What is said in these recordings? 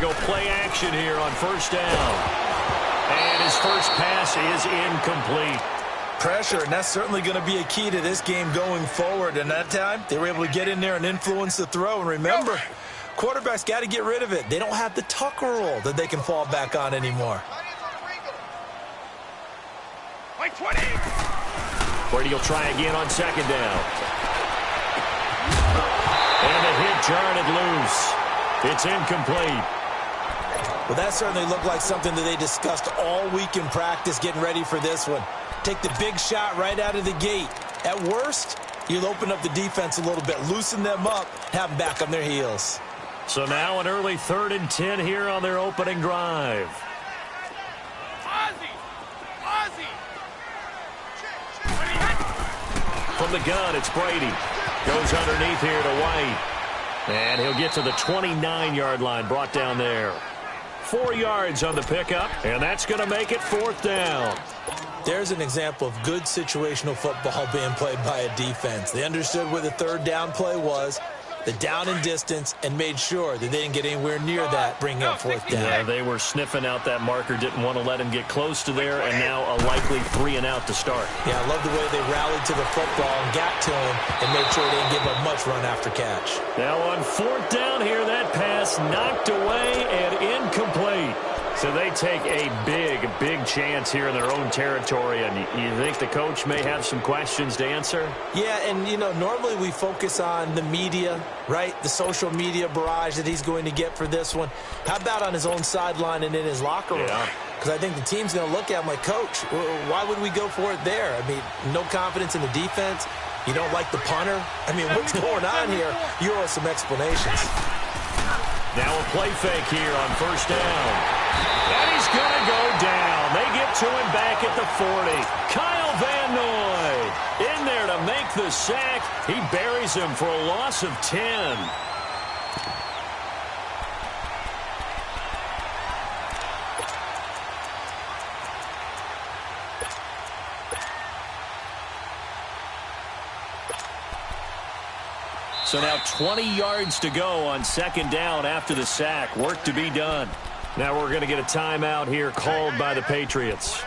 go play action here on first down. And his first pass is incomplete. Pressure, and that's certainly going to be a key to this game going forward. And that time, they were able to get in there and influence the throw. And remember, quarterbacks got to get rid of it. They don't have the Tucker rule that they can fall back on anymore. Brady will try again on second down. And the hit jarred loose. It's incomplete. Well, that certainly looked like something that they discussed all week in practice getting ready for this one. Take the big shot right out of the gate. At worst, you'll open up the defense a little bit, loosen them up, have them back on their heels. So now an early 3rd and 10 here on their opening drive. From the gun, it's Brady. Goes underneath here to White. And he'll get to the 29-yard line, brought down there. 4 yards on the pickup, and that's going to make it 4th down. There's an example of good situational football being played by a defense. They understood where the 3rd down play was, the down and distance, and made sure that they didn't get anywhere near that, bringing up 4th down. Yeah, they were sniffing out that marker, didn't want to let him get close to there, and now a likely 3 and out to start. Yeah, I love the way they rallied to the football and got to him and made sure they didn't give up much run after catch. Now on 4th down here, that pass knocked away and incomplete. So they take a big chance here in their own territory, and you think the coach may have some questions to answer? Yeah, and, you know, normally we focus on the media, right? The social media barrage that he's going to get for this one. How about on his own sideline and in his locker room? Because I think the team's going to look at him like, Coach, why would we go for it there? I mean, no confidence in the defense. You don't like the punter? I mean, what's going on here? You owe us some explanations. Now a play fake here on first down. And he's going to go down. They get to him back at the 40. Kyle Van Noy in there to make the sack. He buries him for a loss of 10. So now 20 yards to go on second down after the sack. Work to be done. Now we're going to get a timeout here called by the Patriots.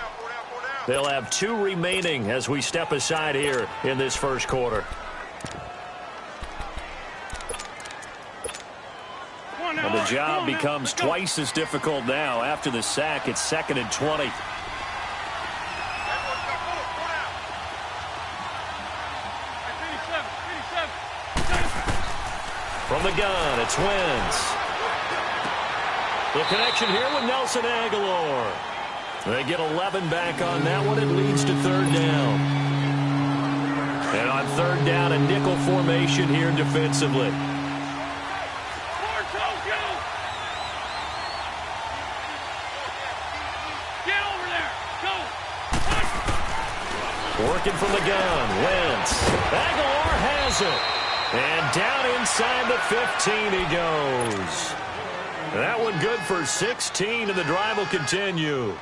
They'll have 2 remaining as we step aside here in this first quarter. And the job becomes twice as difficult now. After the sack, it's 2nd and 20. From the gun, it's Wentz. The connection here with Nelson Aguilar. They get 11 back on that one. It leads to 3rd down. And on 3rd down, a nickel formation here defensively. Working from the gun, Wentz. Aguilar has it. And down inside the 15 he goes. That one good for 16, and the drive will continue.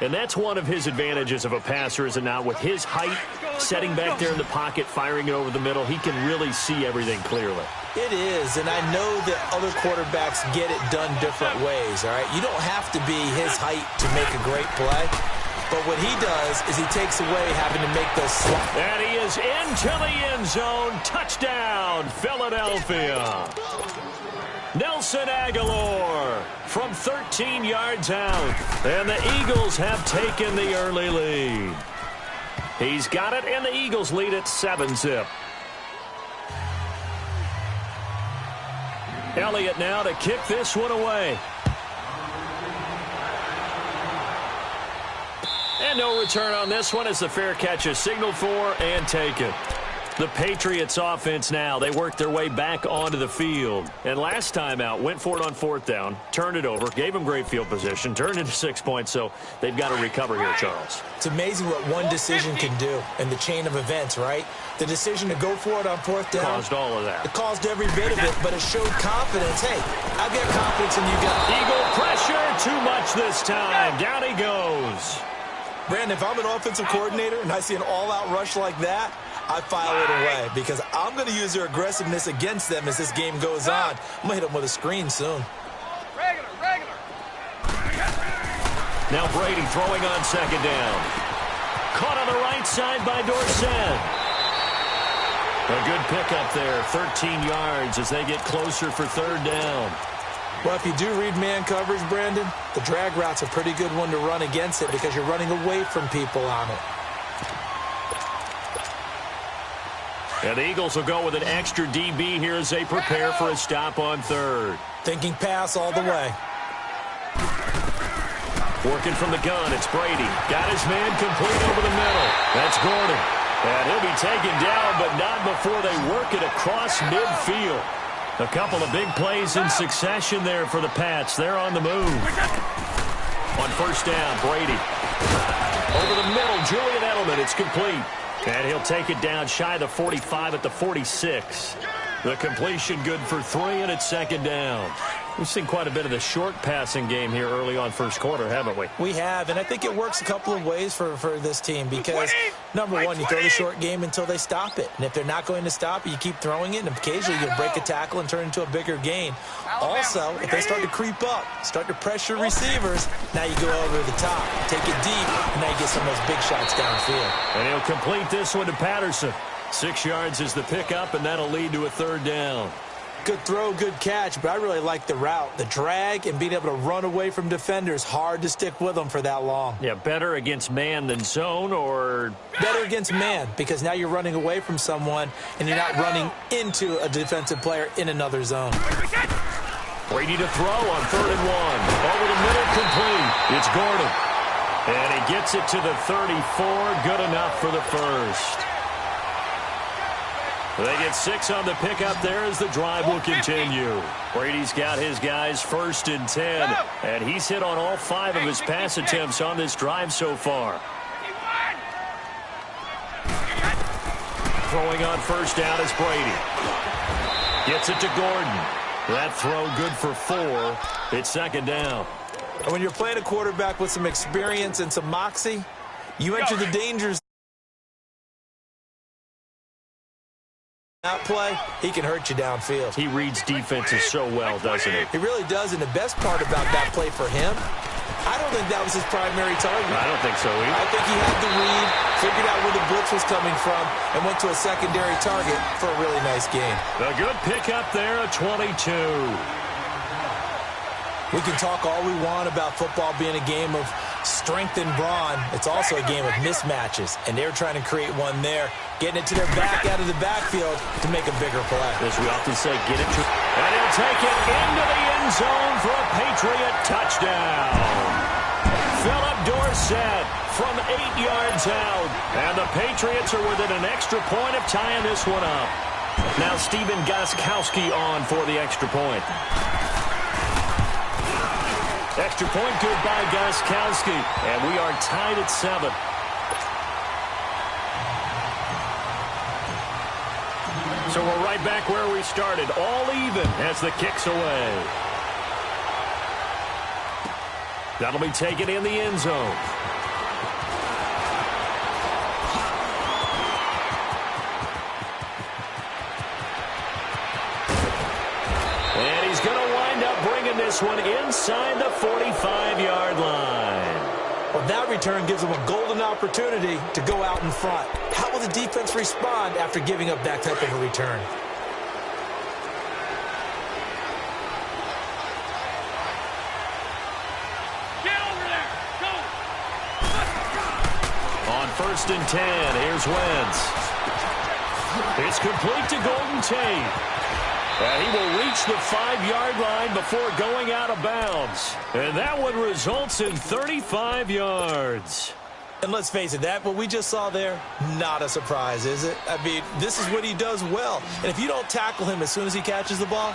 And that's one of his advantages of a passer, is it not? With his height, setting back there in the pocket, firing it over the middle, he can really see everything clearly. It is, and I know that other quarterbacks get it done different ways, all right? You don't have to be his height to make a great play. But what he does is he takes away having to make those slots. And he is into the end zone. Touchdown, Philadelphia. Nelson Aguilar from 13 yards out. And the Eagles have taken the early lead. He's got it, and the Eagles lead at 7-zip. Elliott now to kick this one away. And no return on this one as the fair catch is signaled for and taken. The Patriots offense now, they worked their way back onto the field. And last time out, went for it on 4th down, turned it over, gave them great field position, turned into 6 points, so they've got to recover here, Charles. It's amazing what one decision can do in the chain of events, right? The decision to go for it on 4th down. Caused all of that. It caused every bit of it, but it showed confidence. Hey, I've got confidence in you guys. Eagle pressure, too much this time. Down he goes. Brandon, if I'm an offensive coordinator and I see an all-out rush like that, I file it away because I'm going to use their aggressiveness against them as this game goes on. I'm going to hit them with a screen soon. Now Brady throwing on second down. Caught on the right side by Dorsett. A good pickup there, 13 yards as they get closer for third down. Well, if you do read man coverage, Brandon, the drag route's a pretty good one to run against it because you're running away from people on it. And the Eagles will go with an extra DB here as they prepare for a stop on third. Thinking pass all the way. Working from the gun, it's Brady. Got his man complete over the middle. That's Gordon. And he'll be taken down, but not before they work it across midfield. A couple of big plays in succession there for the Pats. They're on the move. On first down, Brady. Over the middle, Julian Edelman. It's complete. And he'll take it down shy of the 45 at the 46. The completion good for 3, and it's second down. We've seen quite a bit of the short passing game here early on first quarter, haven't we? We have, and I think it works a couple of ways for this team because, number one, you throw the short game until they stop it. And if they're not going to stop it, you keep throwing it, and occasionally you break a tackle and turn it into a bigger gain. Also, if they start to creep up, start to pressure receivers, now you go over the top, take it deep, and now you get some of those big shots downfield. And he'll complete this one to Patterson. 6 yards is the pickup, and that'll lead to a third down. Good throw, good catch, but I really like the route. The drag and being able to run away from defenders, hard to stick with them for that long. Yeah, better against man than zone, or? Better against man, because now you're running away from someone, and you're not running into a defensive player in another zone. Brady to throw on 3rd and 1. Over the middle, complete. It's Gordon. And he gets it to the 34. Good enough for the first. They get 6 on the pickup there as the drive will continue. Brady's got his guys 1st and 10, and he's hit on all 5 of his pass attempts on this drive so far. Throwing on first down is Brady. Gets it to Gordon. That throw good for 4. It's second down. And when you're playing a quarterback with some experience and some moxie, you enter the danger zone. That play, he can hurt you downfield. He reads defenses so well, doesn't he? He really does, and the best part about that play for him, I don't think that was his primary target. I don't think so either. I think he had the read, figured out where the blitz was coming from, and went to a secondary target for a really nice game. A good pickup there, a 22. We can talk all we want about football being a game of strength and brawn. It's also a game of mismatches, and they're trying to create one there, getting it to their back out of the backfield to make a bigger play. As we often say, get it to... And he'll take it into the end zone for a Patriot touchdown. Philip Dorsett from 8 yards out. And the Patriots are within an extra point of tying this one up. Now Stephen Gostkowski on for the extra point. Extra point good by Gostkowski. And we are tied at 7. So we're right back where we started, all even as the kick's away. That'll be taken in the end zone. And he's going to wind up bringing this one inside the 45-yard line. Well, that return gives them a golden opportunity to go out in front. How will the defense respond after giving up that type of a return? Get over there. Go. On 1st and 10, here's Wentz. It's complete to Golden Tate. And he will reach the 5-yard line before going out of bounds. And that one results in 35 yards. And let's face it, that what we just saw there, not a surprise, is it? I mean, this is what he does well. And if you don't tackle him as soon as he catches the ball,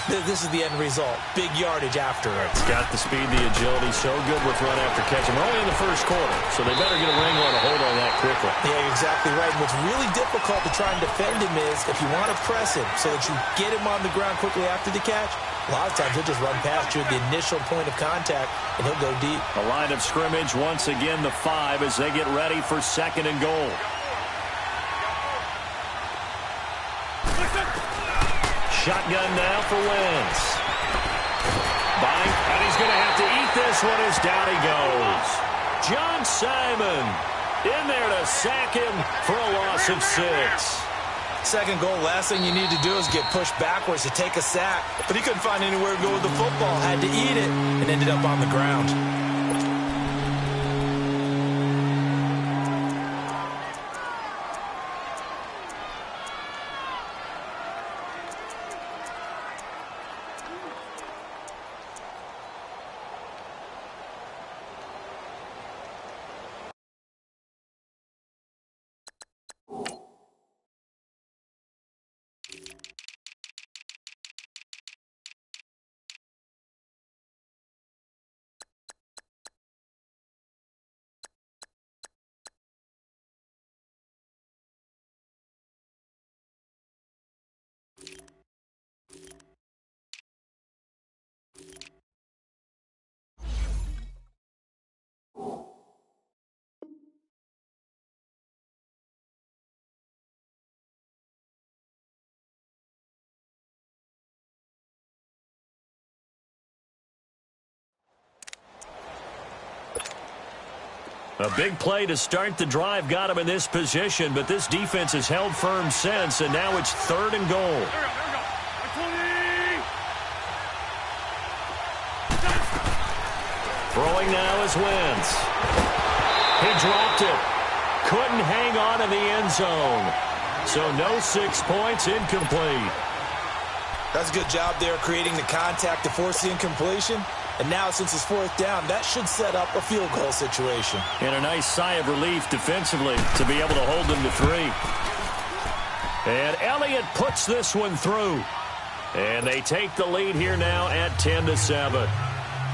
this is the end result. Big yardage afterwards. Got the speed, the agility, so good with run after catch. We're only in the first quarter, so they better get a wrangle and a hold on that quickly. Yeah, you're exactly right. And what's really difficult to try and defend him is if you want to press him so that you get him on the ground quickly after the catch, a lot of times he'll just run past you at the initial point of contact, and he'll go deep. A line of scrimmage, once again the 5 as they get ready for 2nd and goal. Shotgun now for Wentz. And he's going to have to eat this this one is down he goes. John Simon in there to sack him for a loss of 6. Second goal, last thing you need to do is get pushed backwards to take a sack. But he couldn't find anywhere to go with the football, had to eat it, and ended up on the ground. A big play to start the drive got him in this position, but this defense has held firm since, and now it's 3rd and goal. Throwing now is Wentz. He dropped it. Couldn't hang on in the end zone. So no 6 points, incomplete. That's a good job there creating the contact to force the incompletion. And now, since it's 4th down, that should set up a field goal situation. And a nice sigh of relief defensively to be able to hold them to 3. And Elliott puts this one through. And they take the lead here now at 10-7.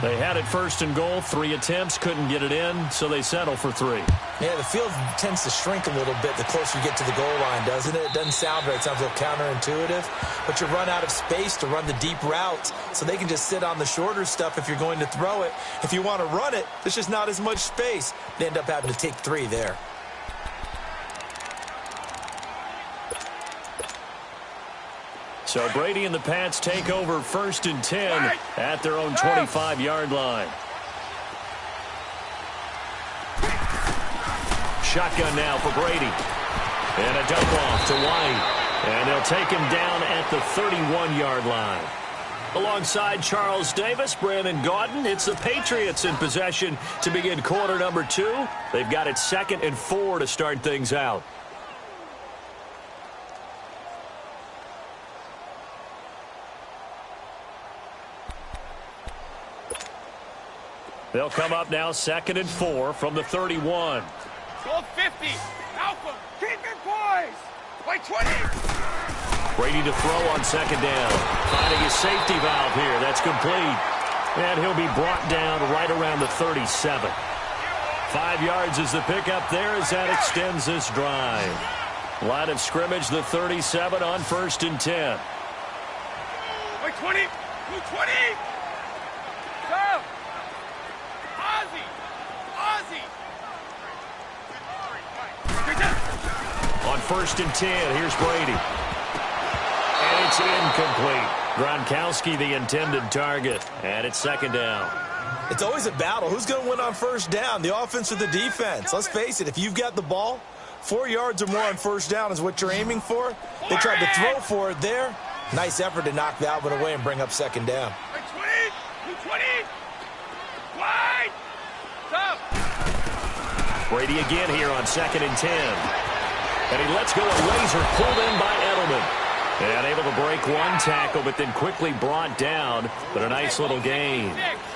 They had it 1st and goal, 3 attempts, couldn't get it in, so they settle for 3. Yeah, the field tends to shrink a little bit the closer you get to the goal line, doesn't it? It doesn't sound right. It sounds a little counterintuitive. But you run out of space to run the deep routes, so they can just sit on the shorter stuff if you're going to throw it. If you want to run it, there's just not as much space. They end up having to take 3 there. So Brady and the Pats take over 1st and 10 at their own 25-yard line. Shotgun now for Brady. And a dump off to White. And they'll take him down at the 31-yard line. Alongside Charles Davis, Brandon Gaudin, it's the Patriots in possession to begin quarter number 2. They've got it 2nd and 4 to start things out. They'll come up now 2nd and 4 from the 31. Go 50. Alpha. Keep it, boys. By 20. Brady to throw on 2nd down. Finding his safety valve here. That's complete. And he'll be brought down right around the 37. 5 yards is the pickup there as that extends this drive. Line of scrimmage, the 37 on 1st and 10. By 20. 20. Go. On 1st and 10, here's Brady. And it's incomplete. Gronkowski, the intended target. And it's 2nd down. It's always a battle. Who's going to win on 1st down, the offense or the defense? Let's face it, if you've got the ball, 4 yards or more on 1st down is what you're aiming for. They tried to throw for it there. Nice effort to knock that one away and bring up 2nd down. 20. Wide. Stop. Brady again here on 2nd and 10. And he lets go a laser pulled in by Edelman. And able to break one tackle, but then quickly brought down. But a nice little gain.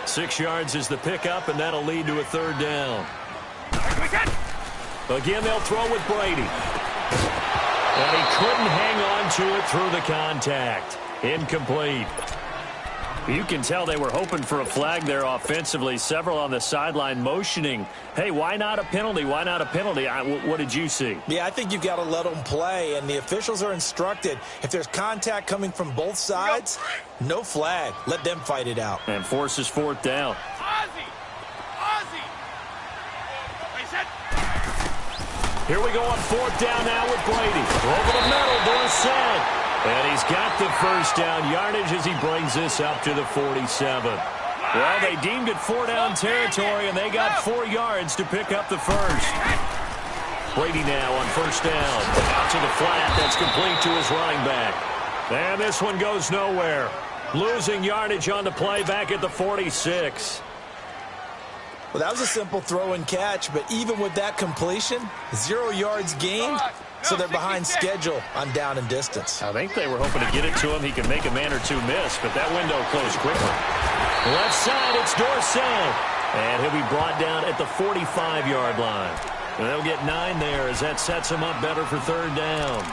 6 yards is the pickup, and that'll lead to a 3rd down. Again, they'll throw with Brady. And he couldn't hang on to it through the contact. Incomplete. You can tell they were hoping for a flag there offensively. Several on the sideline motioning, hey, why not a penalty? Why not a penalty? What did you see? Yeah, I think you've got to let them play, and the officials are instructed. If there's contact coming from both sides, no flag. Let them fight it out. And forces 4th down. Ozzie! Here we go on 4th down now with Brady. Over the middle, Dorsett. And he's got the 1st down yardage as he brings this up to the 47. Well, they deemed it 4-down territory, and they got 4 yards to pick up the first. Brady now on first down. Out to the flat. That's complete to his running back. And this one goes nowhere. Losing yardage on the play back at the 46. Well, that was a simple throw and catch, but even with that completion, 0 yards gained, so they're behind schedule on down and distance. I think they were hoping to get it to him. He could make a man or two miss, but that window closed quickly. Left side, it's Dorsett. And he'll be brought down at the 45-yard line. And they'll get 9 there as that sets him up better for third down.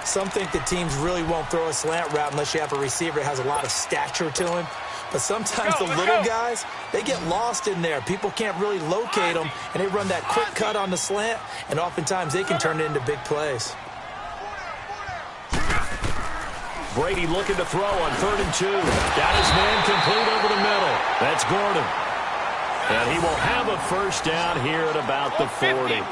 Some think the teams really won't throw a slant route unless you have a receiver that has a lot of stature to him. But sometimes the little guys, they get lost in there. People can't really locate them, and they run that quick cut on the slant, and oftentimes they can turn it into big plays. Brady looking to throw on 3rd and 2. Got his man complete over the middle. That's Gordon. And he will have a first down here at about the 40.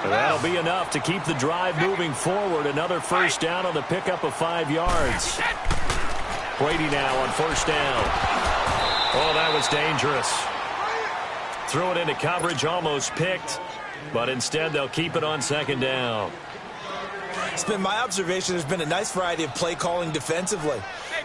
That'll be enough to keep the drive moving forward. Another first down on the pickup of 5 yards. Brady now on first down. Oh, that was dangerous. Threw it into coverage, almost picked, but instead they'll keep it on 2nd down. It's been my observation there's been a nice variety of play calling defensively.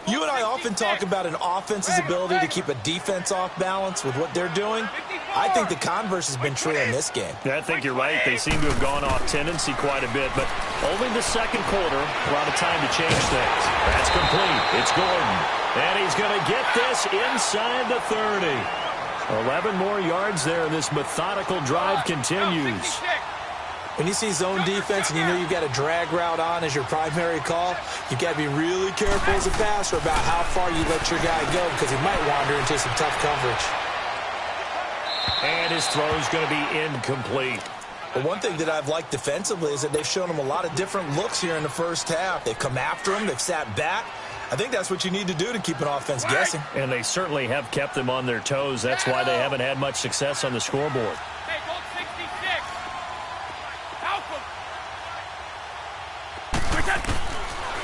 You and I often talk about an offense's ability to keep a defense off balance with what they're doing. I think the converse has been true in this game. Yeah, I think you're right. They seem to have gone off tendency quite a bit, but only the 2nd quarter, a lot of time to change things. That's complete. It's Gordon. And he's going to get this inside the 30. 11 more yards there, and this methodical drive continues. When you see zone defense and you know you've got a drag route on as your primary call, you've got to be really careful as a passer about how far you let your guy go because he might wander into some tough coverage. And his throw is going to be incomplete. But one thing that I've liked defensively is that they've shown him a lot of different looks here in the first half. They've come after him. They've sat back. I think that's what you need to do to keep an offense guessing. And they certainly have kept them on their toes. That's why they haven't had much success on the scoreboard.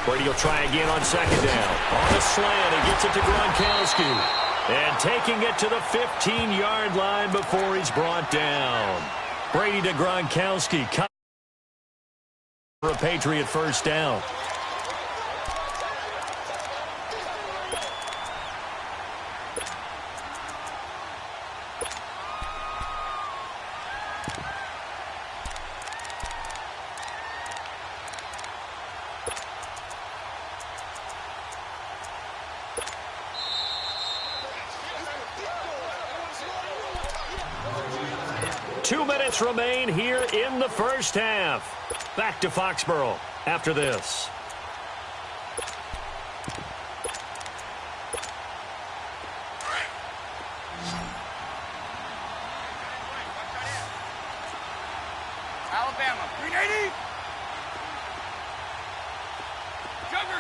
Brady will try again on 2nd down. On the slant, he gets it to Gronkowski. And taking it to the 15-yard line before he's brought down. Brady to Gronkowski. For a Patriot first down. Remain here in the first half. Back to Foxborough after this. Alabama, 380.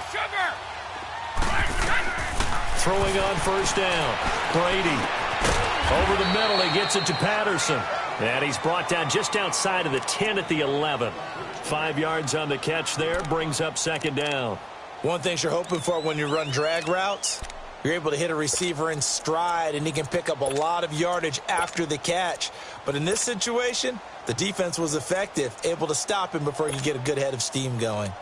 Sugar. Throwing on first down. Brady. Over the middle, he gets it to Patterson. And he's brought down just outside of the 10 at the 11. 5 yards on the catch there, brings up 2nd down. One thing you're hoping for when you run drag routes, you're able to hit a receiver in stride, and he can pick up a lot of yardage after the catch. But in this situation, the defense was effective, able to stop him before he could get a good head of steam going.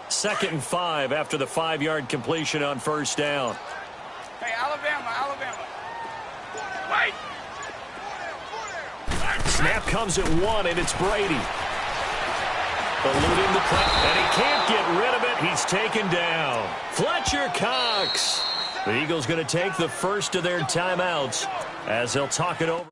Second and 5 after the 5-yard completion on first down. Hey, Alabama. Wait. Snap comes at 1, and it's Brady. Eluding the play, and he can't get rid of it. He's taken down. Fletcher Cox. The Eagles going to take the first of their timeouts as they'll talk it over.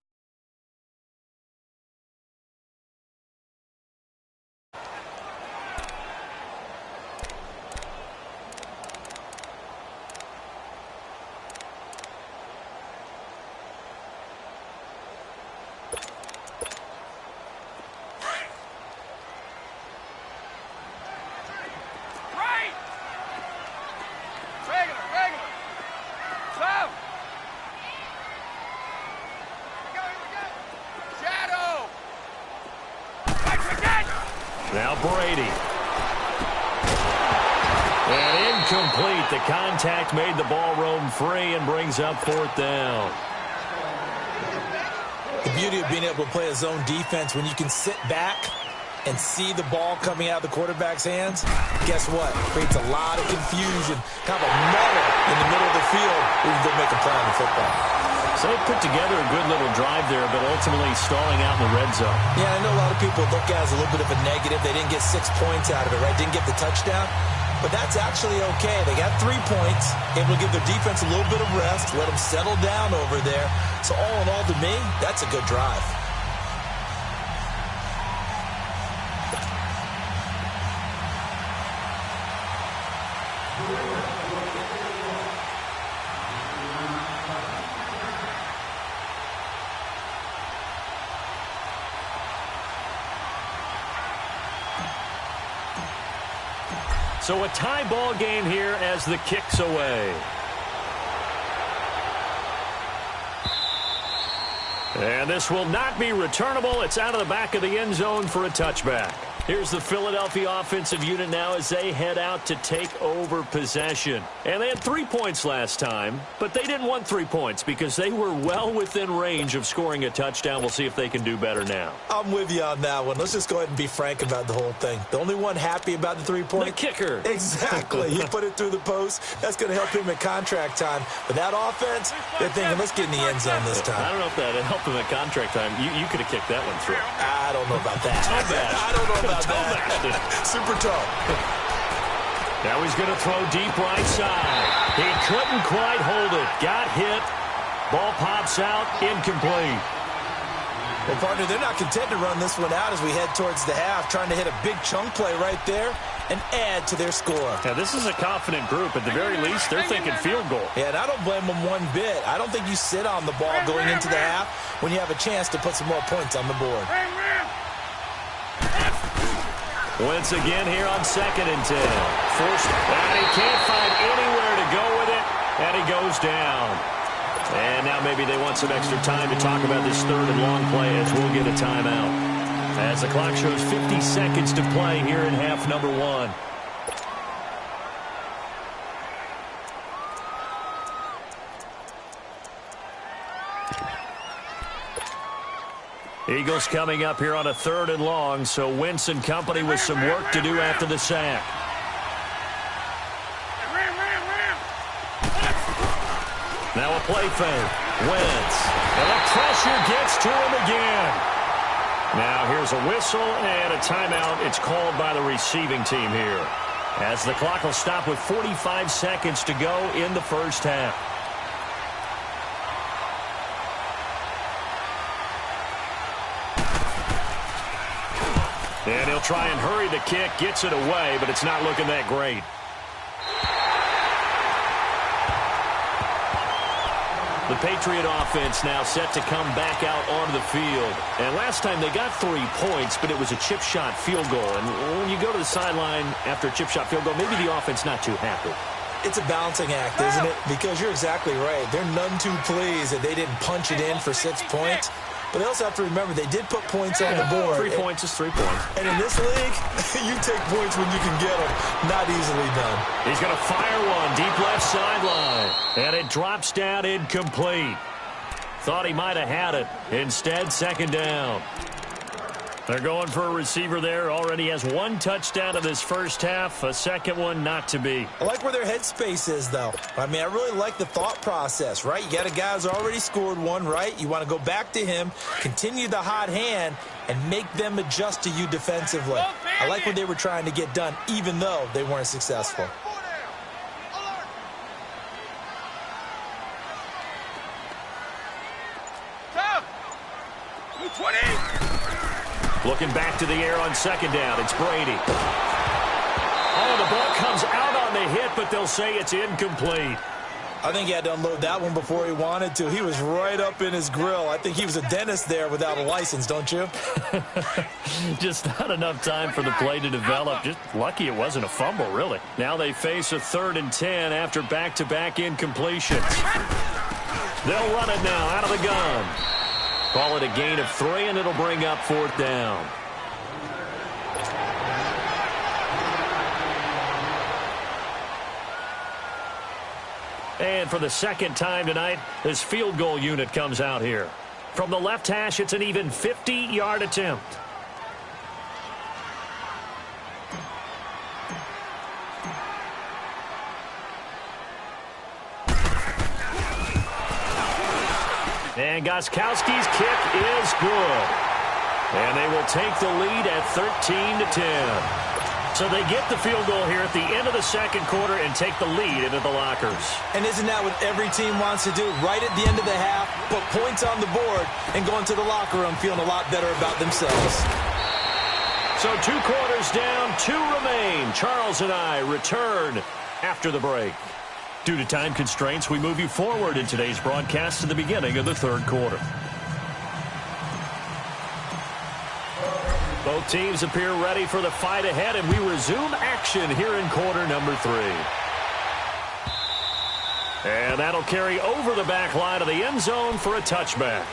Now Brady. And incomplete. The contact made the ball roam free and brings up 4th down. The beauty of being able to play a zone defense when you can sit back and see the ball coming out of the quarterback's hands, guess what? Creates a lot of confusion. Kind of a muddle in the middle of the field where you can go make a play on the football. So they put together a good little drive there, but ultimately stalling out in the red zone. Yeah, I know a lot of people look at it as a little bit of a negative. They didn't get 6 points out of it, right? Didn't get the touchdown. But that's actually okay. They got 3 points, able to give their defense a little bit of rest, let them settle down over there. So all in all, to me, that's a good drive. So a tie ball game here as the kick's away. And this will not be returnable. It's out of the back of the end zone for a touchback. Here's the Philadelphia offensive unit now as they head out to take over possession. And they had 3 points last time, but they didn't want 3 points because they were well within range of scoring a touchdown. We'll see if they can do better now. I'm with you on that one. Let's just go ahead and be frank about the whole thing. The only one happy about the 3 points? The kicker. Exactly. He put it through the post. That's going to help him at contract time. But that offense, they're thinking, let's get in the end zone this time. I don't know if that helped him at contract time. You could have kicked that one through. I don't know about that. I don't know about that. Super tough. Now he's going to throw deep right side. He couldn't quite hold it. Got hit. Ball pops out. Incomplete. Well, partner, they're not content to run this one out as we head towards the half, trying to hit a big chunk play right there and add to their score. Yeah, this is a confident group. At the very least, they're thinking field goal. Yeah, and I don't blame them one bit. I don't think you sit on the ball going into the half when you have a chance to put some more points on the board. Once again here on 2nd and 10. Forced, and he can't find anywhere to go with it, and he goes down. And now maybe they want some extra time to talk about this 3rd and long play as we'll get a timeout. As the clock shows 50 seconds to play here in half number 1. Eagles coming up here on a 3rd and long, so Wentz and company with some work to do after the sack. Now a play fake. Wentz. And the pressure gets to him again. Now here's a whistle and a timeout. It's called by the receiving team here, as the clock will stop with 45 seconds to go in the first half. And he'll try and hurry the kick, gets it away, but it's not looking that great. The Patriot offense now set to come back out onto the field. And last time they got 3 points, but it was a chip shot field goal. And when you go to the sideline after a chip shot field goal, maybe the offense not too happy. It's a balancing act, isn't it? Because you're exactly right. They're none too pleased that they didn't punch it in for 6 points. But they also have to remember they did put points on the board. 3 points is 3 points. And in this league, you take points when you can get them. Not easily done. He's going to fire one deep left sideline. And it drops down incomplete. Thought he might have had it. Instead, 2nd down. They're going for a receiver there. Already has 1 touchdown in this first half. A second one not to be. I like where their headspace is, though. I mean, I really like the thought process, right? You got a guy who's already scored 1, right? You want to go back to him, continue the hot hand, and make them adjust to you defensively. I like what they were trying to get done, even though they weren't successful. Looking back to the air on 2nd down. It's Brady. Oh, the ball comes out on the hit, but they'll say it's incomplete. I think he had to unload that one before he wanted to. He was right up in his grill. I think he was a dentist there without a license, don't you? Just not enough time for the play to develop. Just lucky it wasn't a fumble, really. Now they face a 3rd and 10 after back-to-back incompletions. They'll run it now out of the gun. Call it a gain of 3, and it'll bring up 4th down. And for the second time tonight, this field goal unit comes out here. From the left hash, it's an even 50-yard attempt. And Gostkowski's kick is good. And they will take the lead at 13-10. So they get the field goal here at the end of the second quarter and take the lead into the lockers. And isn't that what every team wants to do? Right at the end of the half, put points on the board, and go into the locker room feeling a lot better about themselves. So 2 quarters down, 2 remain. Charles and I return after the break. Due to time constraints, we move you forward in today's broadcast to the beginning of the third quarter. Both teams appear ready for the fight ahead, and we resume action here in quarter number 3. And that'll carry over the back line of the end zone for a touchback.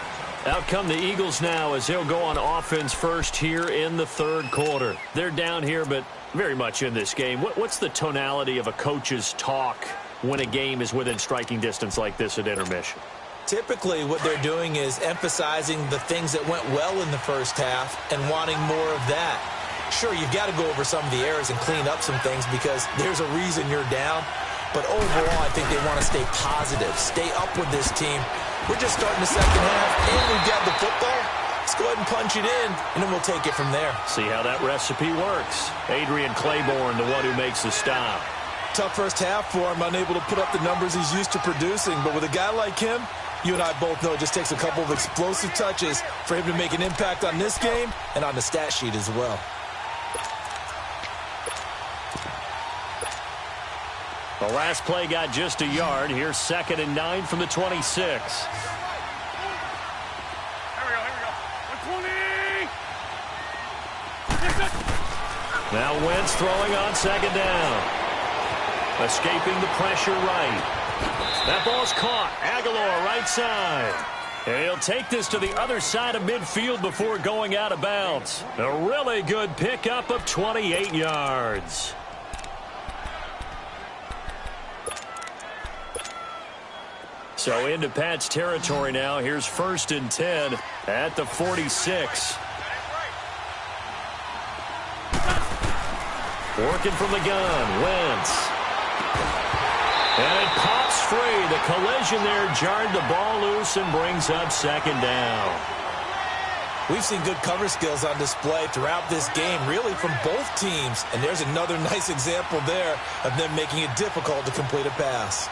Out come the Eagles now as they'll go on offense first here in the third quarter. They're down here, but very much in this game. What's the tonality of a coach's talk when a game is within striking distance like this at intermission? Typically, what they're doing is emphasizing the things that went well in the first half and wanting more of that. Sure, you've got to go over some of the errors and clean up some things because there's a reason you're down. But overall, I think they want to stay positive, stay up with this team. We're just starting the second half, and we've got the football. Let's go ahead and punch it in, and then we'll take it from there. See how that recipe works. Adrian Claiborne, the one who makes the stop. Tough first half for him, unable to put up the numbers he's used to producing. But with a guy like him, you and I both know it just takes a couple of explosive touches for him to make an impact on this game and on the stat sheet as well. The last play got just a yard. Here's 2nd and 9 from the 26. Here we go. 120. Now Wentz throwing on 2nd down. Escaping the pressure right. That ball's caught. Aguilar right side. And he'll take this to the other side of midfield before going out of bounds. A really good pickup of 28 yards. So into Pat's territory now. Here's 1st and 10 at the 46. Working from the gun. Wentz. And it pops free. The collision there jarred the ball loose and brings up 2nd down. We've seen good cover skills on display throughout this game, really from both teams. And there's another nice example there of them making it difficult to complete a pass.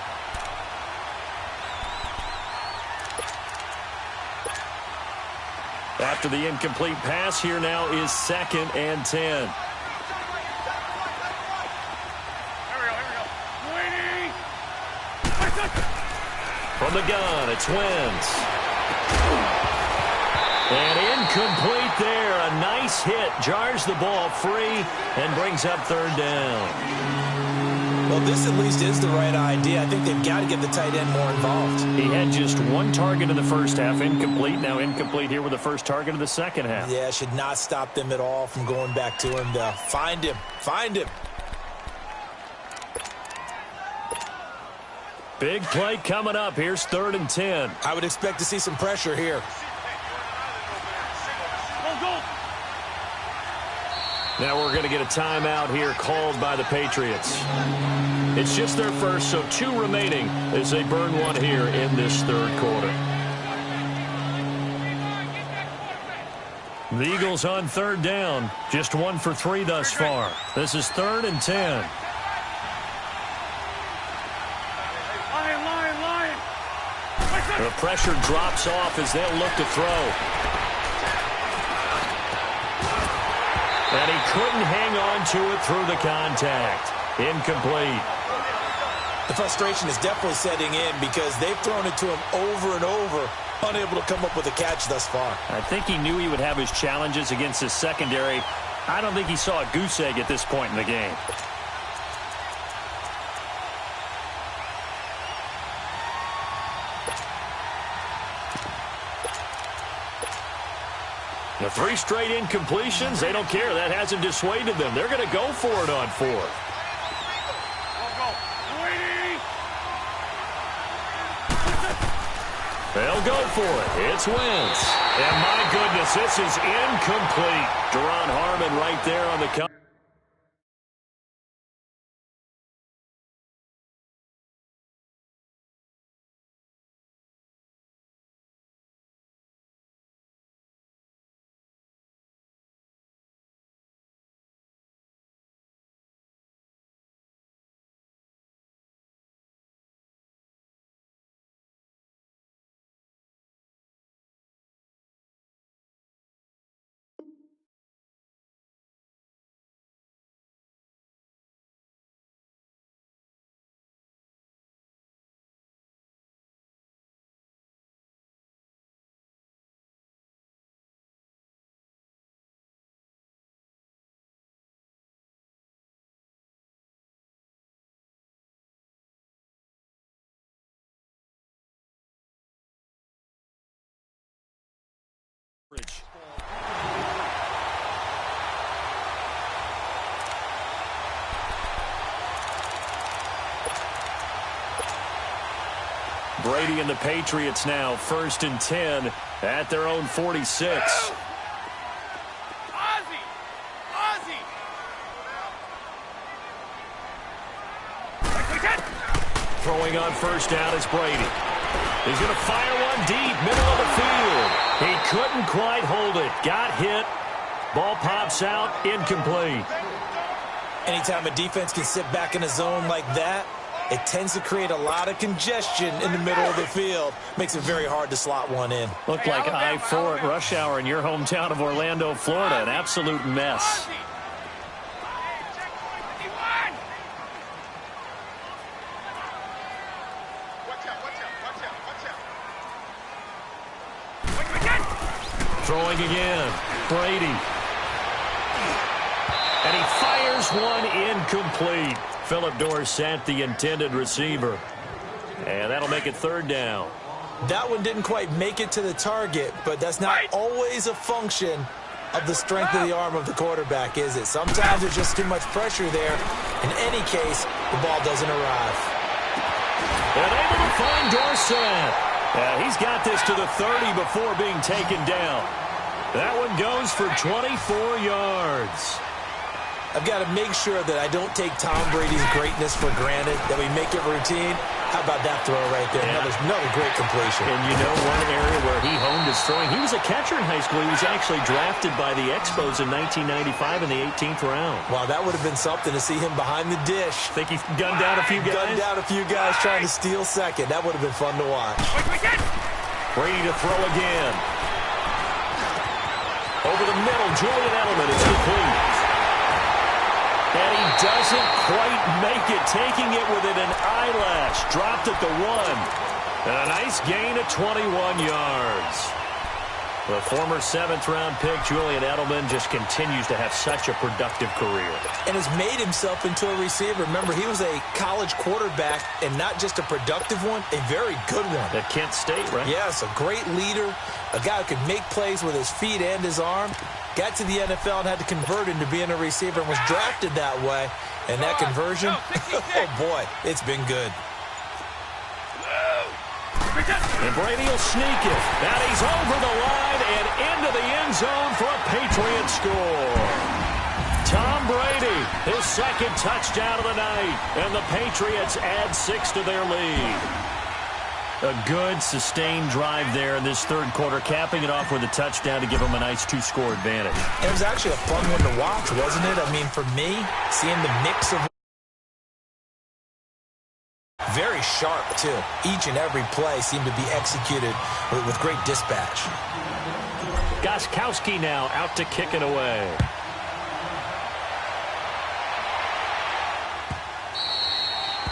After the incomplete pass, here now is 2nd and 10. From the gun, it's Wentz. And incomplete there. A nice hit. Jars the ball free and brings up 3rd down. Well, this at least is the right idea. I think they've got to get the tight end more involved. He had just 1 target in the first half. Incomplete. Now incomplete here with the first target of the second half. Yeah, should not stop them at all from going back to him, though. Find him. Find him. Big play coming up. Here's 3rd and 10. I would expect to see some pressure here. Now we're going to get a timeout here called by the Patriots. It's just their first, so 2 remaining as they burn one here in this third quarter. The Eagles on 3rd down. Just 1 for 3 thus far. This is 3rd and 10. The pressure drops off as they'll look to throw. And he couldn't hang on to it through the contact. Incomplete. The frustration is definitely setting in because they've thrown it to him over and over, unable to come up with a catch thus far. I think he knew he would have his challenges against his secondary. I don't think he saw a goose egg at this point in the game. The 3 straight incompletions, they don't care. That hasn't dissuaded them. They're going to go for it on 4th. They'll go for it. It's Wentz. And my goodness, this is incomplete. Deron Harmon right there on the cover. Brady and the Patriots now 1st and 10 at their own 46. Throwing on 1st down is Brady. He's going to fire one deep, middle of the field. He couldn't quite hold it. Got hit. Ball pops out, incomplete. Anytime a defense can sit back in a zone like that, it tends to create a lot of congestion in the middle of the field. Makes it very hard to slot one in. Looked like I-4 at rush hour in your hometown of Orlando, Florida. An absolute mess. Throwing again. Brady. And he fires one incomplete. Philip Dorsett, the intended receiver. And that'll make it 3rd down. That one didn't quite make it to the target, but that's not always a function of the strength of the arm of the quarterback, is it? Sometimes there's just too much pressure there. In any case, the ball doesn't arrive. And able to find Dorsett. He's got this to the 30 before being taken down. That one goes for 24 yards. I've got to make sure that I don't take Tom Brady's greatness for granted, that we make it routine. How about that throw right there? Yeah. Another great completion. And you know one area where he honed his throwing? He was a catcher in high school. He was actually drafted by the Expos in 1995 in the 18th round. Wow, that would have been something to see him behind the dish. Think he gunned down a few guys? Gunned down a few guys trying to steal second. That would have been fun to watch. Brady to throw again. Over the middle, Julian Edelman is complete. And he doesn't quite make it, taking it within an eyelash. Dropped at the 1. And a nice gain of 21 yards. The former 7th-round pick, Julian Edelman, just continues to have such a productive career. And has made himself into a receiver. Remember, he was a college quarterback, and not just a productive one, a very good one. At Kent State, right? Yes, a great leader, a guy who could make plays with his feet and his arm. Got to the NFL and had to convert into being a receiver and was drafted that way. And that conversion, oh boy, it's been good. And Brady will sneak it. Now he's over the line and into the end zone for a Patriot score. Tom Brady, his 2nd touchdown of the night. And the Patriots add 6 to their lead. A good, sustained drive there in this 3rd quarter, capping it off with a touchdown to give them a nice 2-score advantage. It was actually a fun one to watch, wasn't it? I mean, for me, seeing the mix of... Very sharp, too. Each and every play seemed to be executed with great dispatch. Gostkowski now out to kick it away.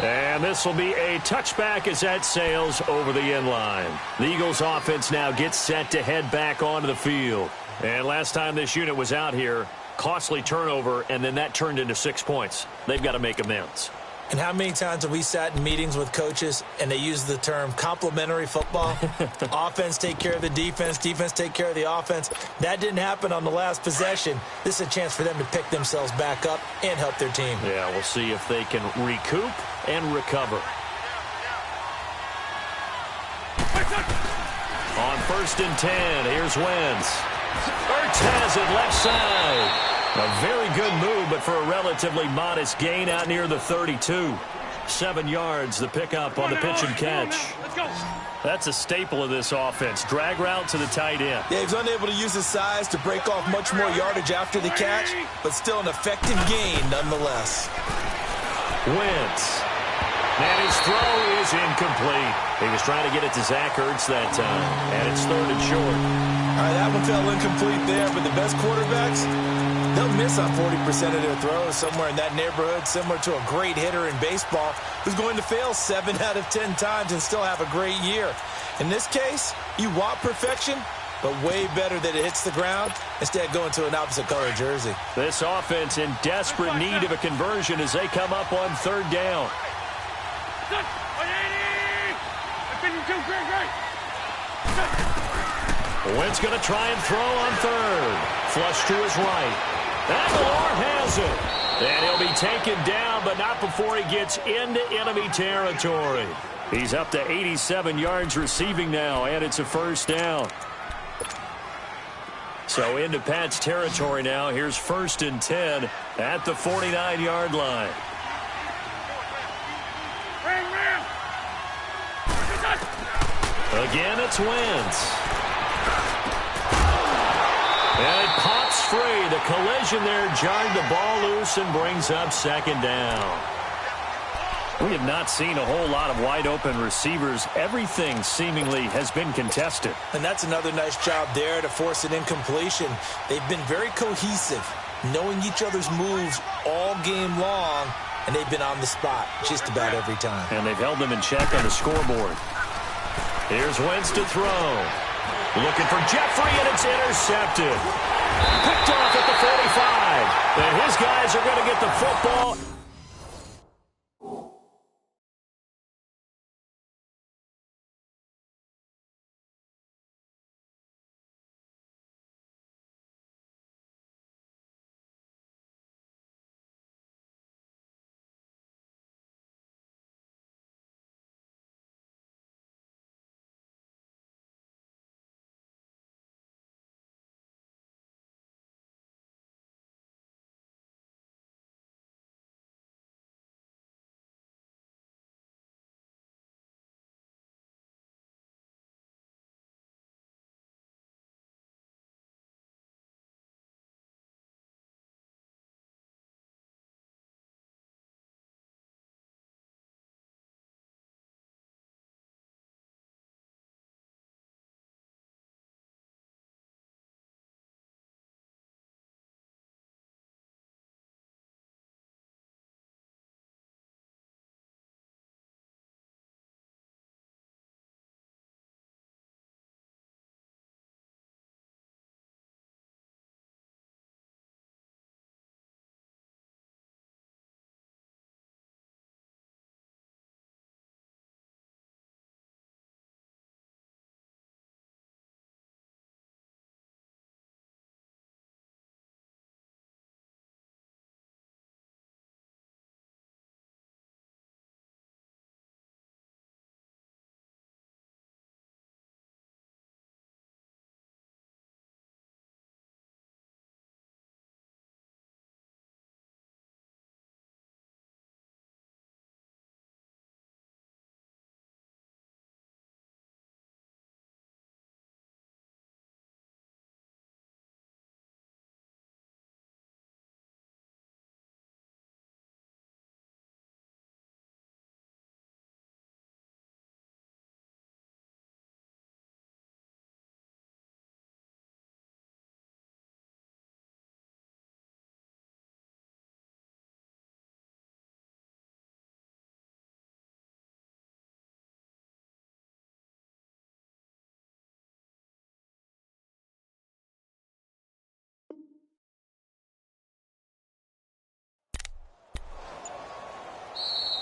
And this will be a touchback as that sails over the end line. The Eagles offense now gets set to head back onto the field. And last time this unit was out here, costly turnover, and then that turned into 6 points. They've got to make amends. And how many times have we sat in meetings with coaches and they use the term complementary football? Offense take care of the defense, defense take care of the offense. That didn't happen on the last possession. This is a chance for them to pick themselves back up and help their team. Yeah, we'll see if they can recoup and recover. first and 10. Here's Wentz. Ertz has it left side. A very good move, but for a relatively modest gain out near the 32. 7 yards, the pickup on the pitch and catch. Let's go. That's a staple of this offense. Drag route to the tight end. Yeah, he's unable to use his size to break off much more yardage after the catch, but still an effective gain nonetheless. Wentz. And his throw is incomplete. He was trying to get it to Zach Ertz that time, and it's 3rd and short. All right, that one fell incomplete there, but the best quarterbacks, they'll miss on 40% of their throws, somewhere in that neighborhood, similar to a great hitter in baseball who's going to fail 7 out of 10 times and still have a great year. In this case, you want perfection, but way better that it hits the ground instead of going to an opposite color jersey. This offense in desperate need of a conversion as they come up on 3rd down. Wentz going to try and throw on 3rd. Flush to his right. Aguilar has it. And he'll be taken down, but not before he gets into enemy territory. He's up to 87 yards receiving now, and it's a 1st down. So into Pat's territory now. Here's 1st and 10 at the 49-yard line. Again, it's Wentz. And it pops free. The collision there jarred the ball loose and brings up 2nd down. We have not seen a whole lot of wide-open receivers. Everything seemingly has been contested. And that's another nice job there to force an incompletion. They've been very cohesive, knowing each other's moves all game long, and they've been on the spot just about every time. And they've held them in check on the scoreboard. Here's Wentz to throw. Looking for Jeffrey, and it's intercepted. Picked off at the 45. And his guys are going to get the football.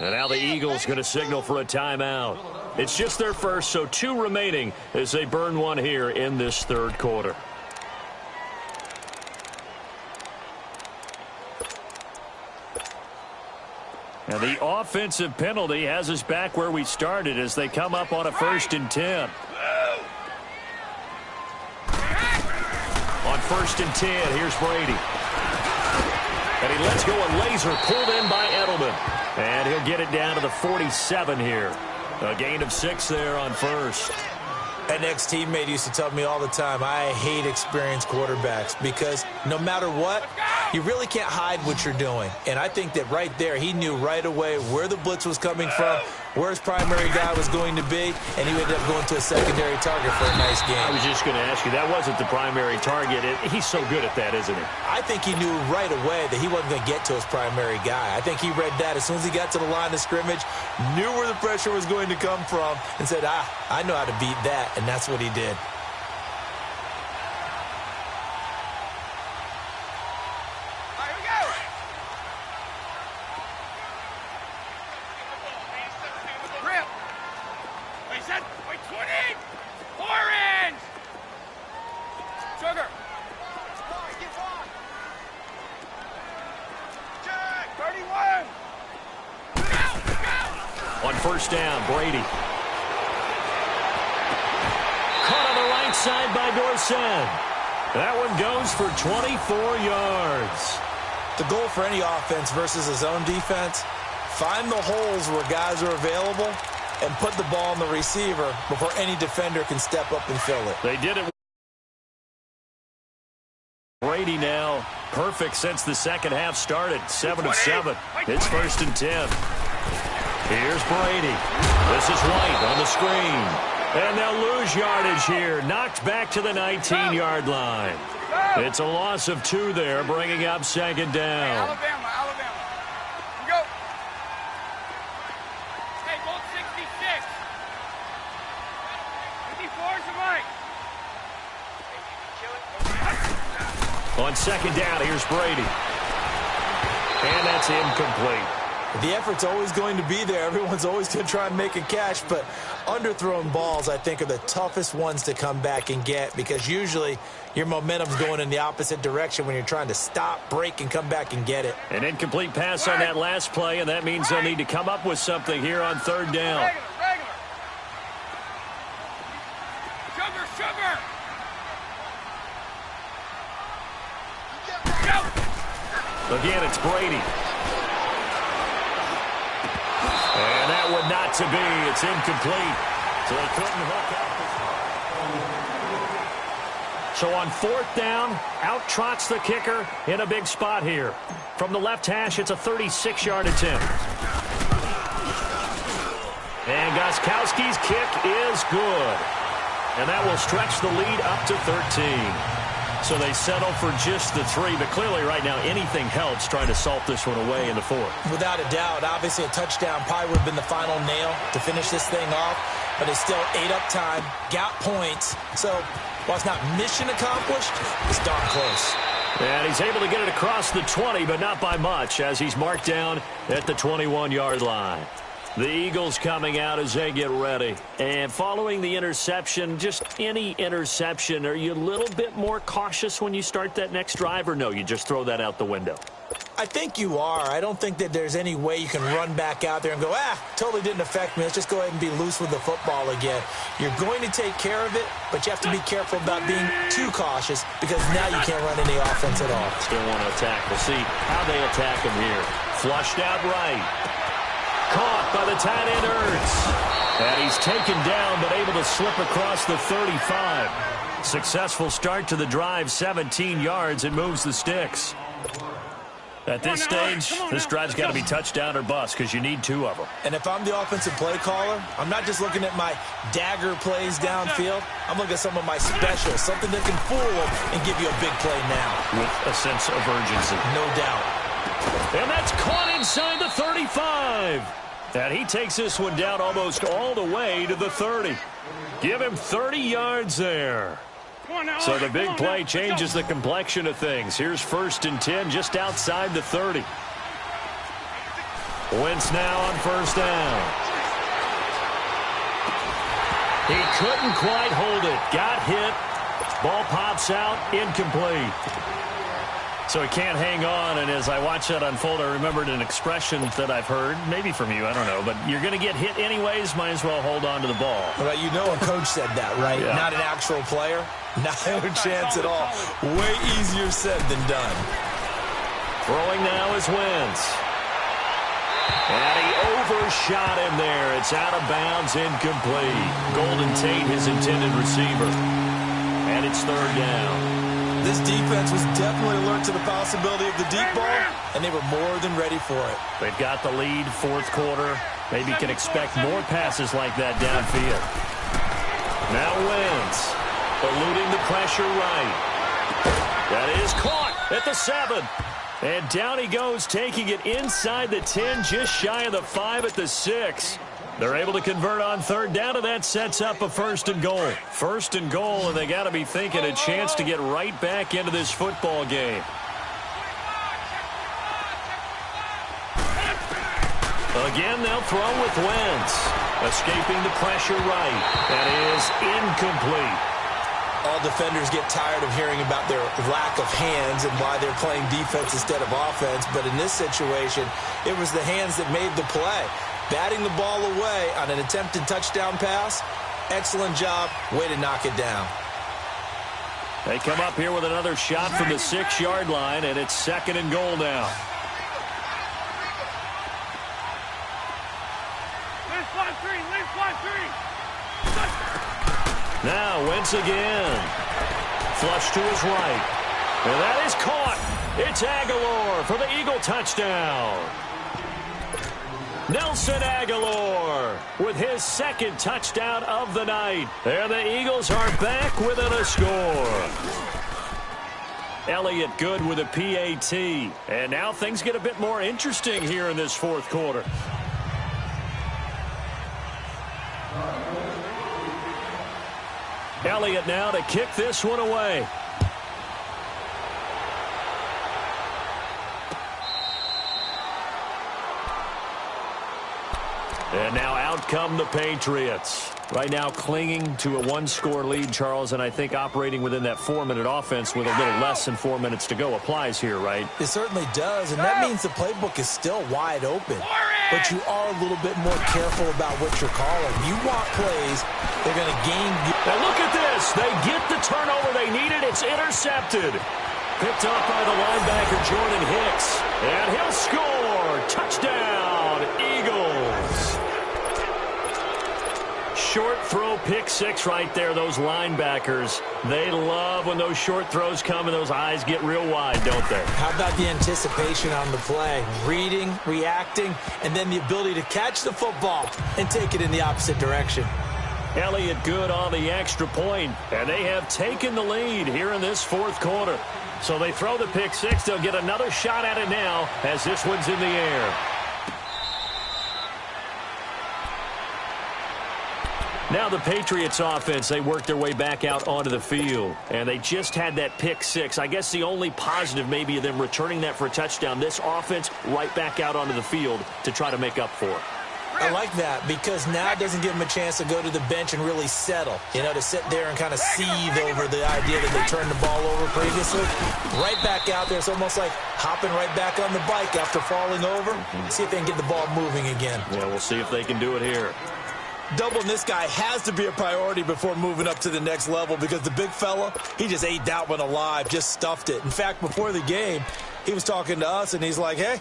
And now the Eagles going to signal for a timeout. It's just their first, so 2 remaining as they burn one here in this 3rd quarter. And the offensive penalty has us back where we started as they come up on a 1st and 10. first and 10. Here's Brady. And he lets go a laser pulled in by Edelman. And he'll get it down to the 47 here. A gain of 6 there on first. An ex-teammate used to tell me all the time, I hate experienced quarterbacks because no matter what, you really can't hide what you're doing. And I think that right there, he knew right away where the blitz was coming from, where his primary guy was going to be, and he ended up going to a secondary target for a nice game. I was just going to ask you, that wasn't the primary target. He's so good at that, isn't he? I think he knew right away that he wasn't going to get to his primary guy. I think he read that as soon as he got to the line of scrimmage, knew where the pressure was going to come from, and said, I know how to beat that, and that's what he did. On first down, Brady. Caught on the right side by Dorsett. That one goes for 24 yards. The goal for any offense versus his own defense, find the holes where guys are available and put the ball on the receiver before any defender can step up and fill it. They did it. Brady now perfect since the second half started. 7 of 7. It's first and 10. Here's Brady. This is White on the screen. And they'll lose yardage here. Knocked back to the 19-yard line. It's a loss of 2 there, bringing up second down. Alabama. Go. Hey, goal 66. 54 is the right. On second down, here's Brady. And that's incomplete. The effort's always going to be there. Everyone's always going to try and make a catch, but underthrown balls, I think, are the toughest ones to come back and get because usually your momentum's going in the opposite direction when you're trying to stop, break, and come back and get it. An incomplete pass on that last play, and that means they'll need to come up with something here on third down. Sugar. Again, it's Brady. And that one not to be. It's incomplete. So they couldn't hook up. So on fourth down, out trots the kicker in a big spot here. From the left hash, it's a 36-yard attempt. And Gostkowski's kick is good. And that will stretch the lead up to 13. So they settle for just the 3, but clearly right now anything helps trying to salt this one away in the 4th. Without a doubt, obviously a touchdown probably would have been the final nail to finish this thing off, but it's still 8 up time, got points. So while it's not mission accomplished, it's darn close. And he's able to get it across the 20, but not by much as he's marked down at the 21-yard line. The Eagles coming out as they get ready. And following the interception, just any interception, are you a little bit more cautious when you start that next drive, or no, you just throw that out the window? I think you are. I don't think that there's any way you can run back out there and go, totally didn't affect me. Let's just go ahead and be loose with the football again. You're going to take care of it, but you have to be careful about being too cautious because now you can't run any offense at all. Still want to attack. We'll see how they attack him here. Flushed out right. Caught by the tight end, Ertz. And he's taken down, but able to slip across the 35. Successful start to the drive, 17 yards, and moves the sticks. At this stage, this drive's got to be touchdown or bust because you need 2 of them. And if I'm the offensive play caller, I'm not just looking at my dagger plays downfield. I'm looking at some of my specials, something that can fool them and give you a big play now. With a sense of urgency. No doubt. And that's caught inside the 35. And he takes this one down almost all the way to the 30. Give him 30 yards there. So the big play changes the complexion of things. Here's first and 10 just outside the 30. Wentz now on first down. He couldn't quite hold it. Got hit. Ball pops out. Incomplete. So he can't hang on, and as I watch that unfold, I remembered an expression that I've heard, maybe from you, I don't know, but you're going to get hit anyways, might as well hold on to the ball. Well, you know a coach said that, right? Yeah. Not an actual player. Not a chance at all. Way easier said than done. Throwing now is Wentz. And he overshot him there. It's out of bounds, incomplete. Golden Tate, his intended receiver. And it's third down. This defense was definitely alert to the possibility of the deep ball, and they were more than ready for it. They've got the lead, fourth quarter. Maybe can expect more passes like that downfield. Now Wentz, eluding the pressure right. That is caught at the 7. And down he goes, taking it inside the 10, just shy of the 5 at the 6. They're able to convert on third down, and that sets up a first and goal. First and goal, and they got to be thinking a chance to get right back into this football game. Again, they'll throw with Wentz. Escaping the pressure right. That is incomplete. All defenders get tired of hearing about their lack of hands and why they're playing defense instead of offense. But in this situation, it was the hands that made the play. Batting the ball away on an attempted touchdown pass. Excellent job. Way to knock it down. They come up here with another shot from the 6-yard line, and it's second and goal now. Now Wentz again. Flush to his right. And that is caught. It's Aguilar for the Eagle touchdown. Nelson Aguilar with his second touchdown of the night. There the Eagles are back within a score. Elliott good with a PAT. And now things get a bit more interesting here in this fourth quarter. Elliott now to kick this one away. And now out come the Patriots. Right now clinging to a one-score lead, Charles, and I think operating within that 4-minute offense with a little less than 4 minutes to go applies here, right? It certainly does, and that means the playbook is still wide open. But you are a little bit more careful about what you're calling. You want plays, they're going to gain. And look at this. They get the turnover they needed. It's intercepted. Picked up by the linebacker, Jordan Hicks. And he'll score. Touchdown, Eagles. Short throw, pick six right there. Those linebackers, they love when those short throws come and those eyes get real wide, don't they? How about the anticipation on the play? Reading, reacting, and then the ability to catch the football and take it in the opposite direction. Elliott good on the extra point, and they have taken the lead here in this fourth quarter. So they throw the pick six. They'll get another shot at it now as this one's in the air. Now the Patriots offense, they worked their way back out onto the field, and they just had that pick six. I guess the only positive maybe of them returning that for a touchdown. This offense right back out onto the field to try to make up for it. I like that because now it doesn't give them a chance to go to the bench and really settle, you know, to sit there and kind of seethe over the idea that they turned the ball over previously. Right back out there. It's almost like hopping right back on the bike after falling over. See if they can get the ball moving again. Yeah, we'll see if they can do it here. Doubling this guy has to be a priority before moving up to the next level because the big fella, he just ate that one alive, just stuffed it. In fact, before the game, he was talking to us, and he's like, hey,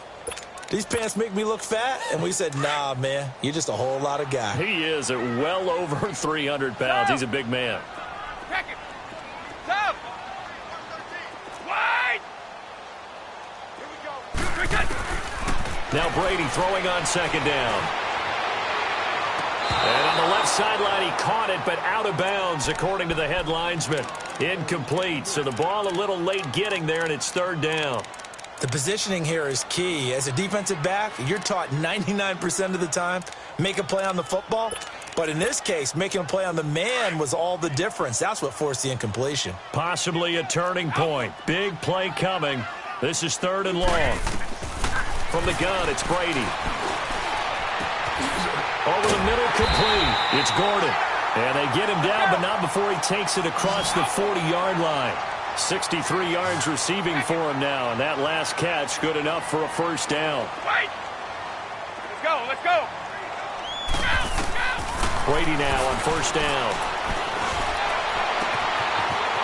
these pants make me look fat? And we said, nah, man, you're just a whole lot of guy. He is at well over 300 pounds. He's a big man. Now Brady throwing on second down. And on the left sideline, he caught it, but out of bounds, according to the head linesman. Incomplete, so the ball a little late getting there, and it's third down. The positioning here is key. As a defensive back, you're taught 99% of the time, make a play on the football. But in this case, making a play on the man was all the difference. That's what forced the incompletion. Possibly a turning point. Big play coming. This is third and long. From the gun, it's Brady. Over the middle, complete. It's Gordon. And they get him down, but not before he takes it across the 40-yard line. 63 yards receiving for him now, and that last catch good enough for a first down. Wait! Let's go, let's go! Brady now on first down.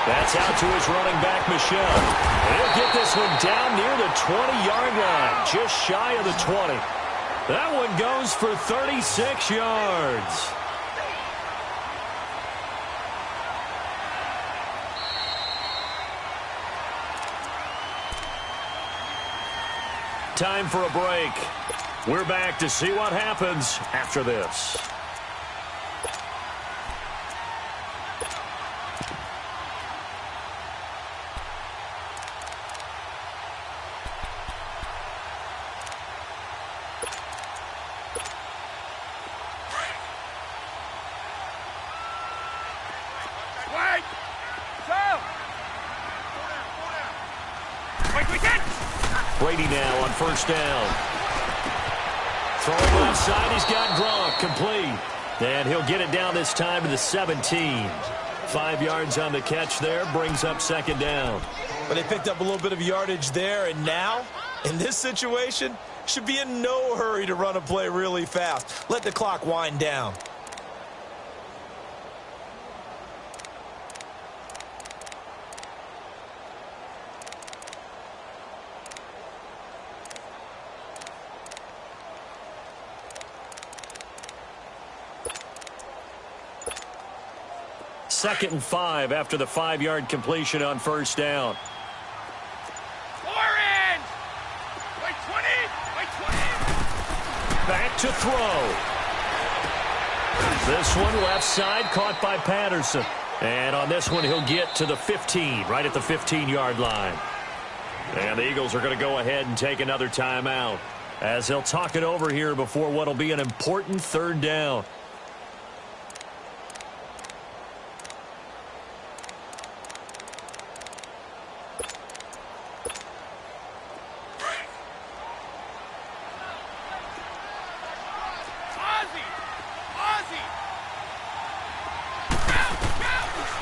That's out to his running back, Michel. And he'll get this one down near the 20-yard line, just shy of the 20. That one goes for 36 yards. Time for a break. We're back to see what happens after this. Brady now on first down. Throwing left side, he's got Gronk, complete. And he'll get it down this time to the 17. 5 yards on the catch there, brings up second down. But they picked up a little bit of yardage there, and now, in this situation, should be in no hurry to run a play really fast. Let the clock wind down. Second and 5 after the 5-yard completion on first down. Orange! Wait 20! Wait 20! Back to throw. This one left side caught by Patterson. And on this one he'll get to the 15, right at the 15-yard line. And the Eagles are going to go ahead and take another timeout as they'll talk it over here before what will be an important third down.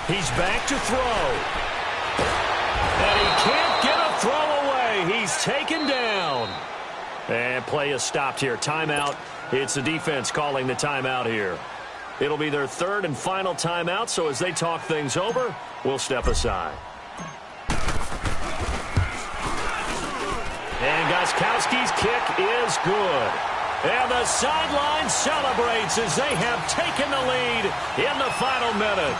He's back to throw. And he can't get a throw away. He's taken down. And play is stopped here. Timeout. It's the defense calling the timeout here. It'll be their third and final timeout, so as they talk things over, we'll step aside. And Gostkowski's kick is good. And the sideline celebrates as they have taken the lead in the final minute.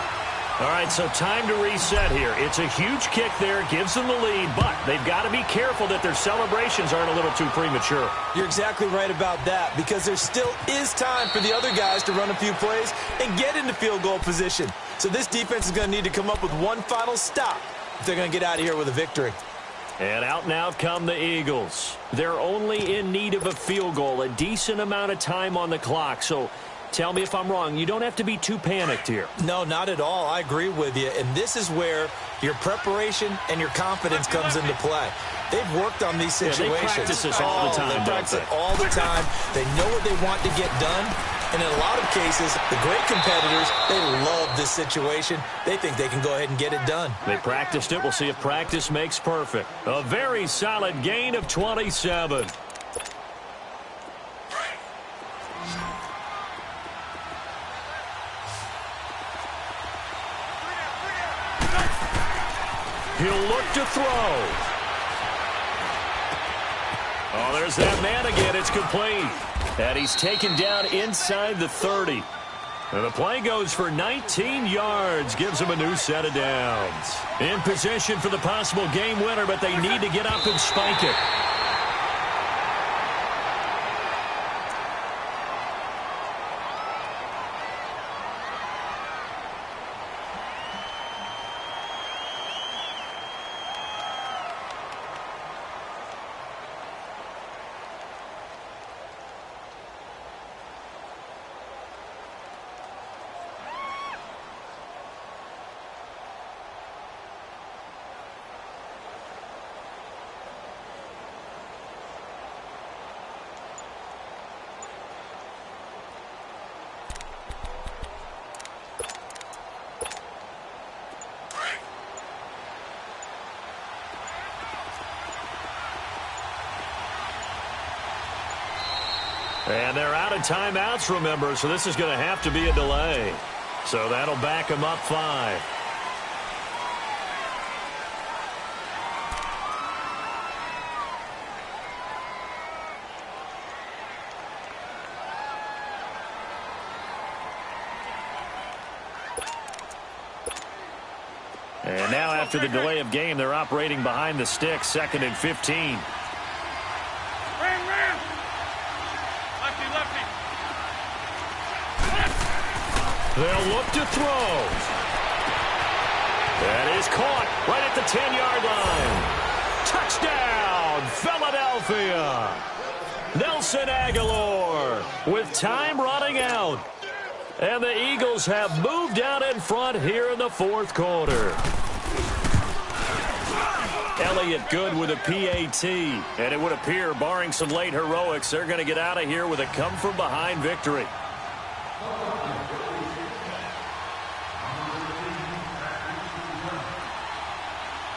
All right, so time to reset here. It's a huge kick there, gives them the lead, but they've got to be careful that their celebrations aren't a little too premature. You're exactly right about that, because there still is time for the other guys to run a few plays and get into field goal position. So this defense is going to need to come up with one final stop if they're going to get out of here with a victory. And out come the Eagles. They're only in need of a field goal, a decent amount of time on the clock, so tell me if I'm wrong. You don't have to be too panicked here. No, not at all. I agree with you. And this is where your preparation and your confidence comes into play. They've worked on these situations. Yeah, they practice this all the time. They practice it all the time. They know what they want to get done. And in a lot of cases, the great competitors, they love this situation. They think they can go ahead and get it done. They practiced it. We'll see if practice makes perfect. A very solid gain of 27. He'll look to throw. Oh, there's that man again. It's complete. And he's taken down inside the 30. And the play goes for 19 yards. Gives him a new set of downs. In position for the possible game winner, but they need to get up and spike it. And they're out of timeouts, remember, so this is going to have to be a delay. So that'll back them up 5. And now after the delay of game, they're operating behind the stick, 2nd and 15. They'll look to throw. That is caught right at the 10-yard line. Touchdown, Philadelphia. Nelson Aguilar with time running out. And the Eagles have moved out in front here in the 4th quarter. Elliott good with a PAT. And it would appear, barring some late heroics, they're going to get out of here with a come-from-behind victory.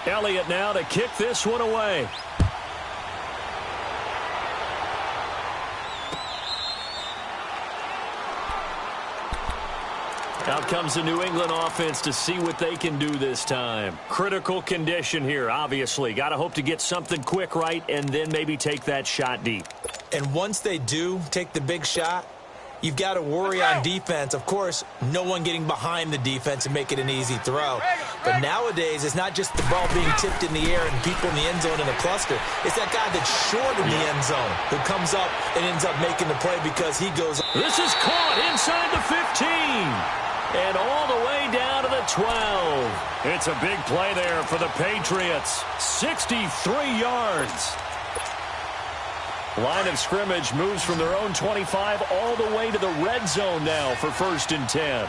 Elliott now to kick this one away. Out comes the New England offense to see what they can do this time. Critical condition here, obviously. Got to hope to get something quick right and then maybe take that shot deep. And once they do take the big shot, you've got to worry on defense. Of course, no one getting behind the defense and make it an easy throw. But nowadays, it's not just the ball being tipped in the air and people in the end zone in a cluster. It's that guy that's short in the end zone who comes up and ends up making the play because he goes. This is caught inside the 15. And all the way down to the 12. It's a big play there for the Patriots. 63 yards. Line of scrimmage moves from their own 25 all the way to the red zone now for 1st and 10.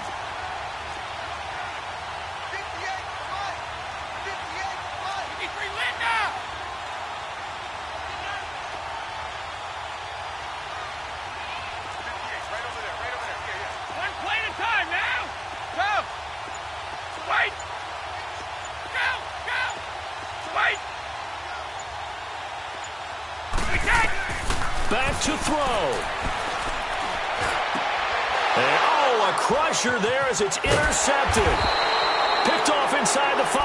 Back to throw. And, a crusher there as it's intercepted. Picked off inside the 5.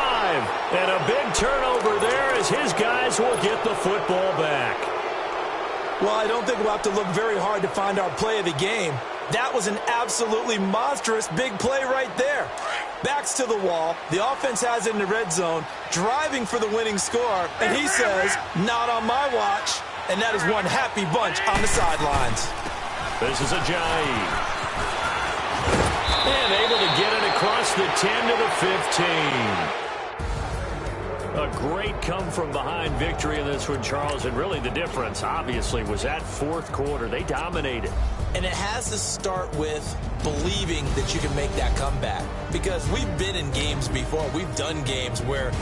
And a big turnover there as his guys will get the football back. Well, I don't think we'll have to look very hard to find our play of the game. That was an absolutely monstrous big play right there. Backs to the wall. The offense has it in the red zone, driving for the winning score. And he says, not on my watch. And that is one happy bunch on the sidelines. This is Ajayi. And able to get it across the 10 to the 15. A great come-from-behind victory in this one, Charles. And really the difference, obviously, was that 4th quarter. They dominated. And it has to start with believing that you can make that comeback. Because we've been in games before. We've done games where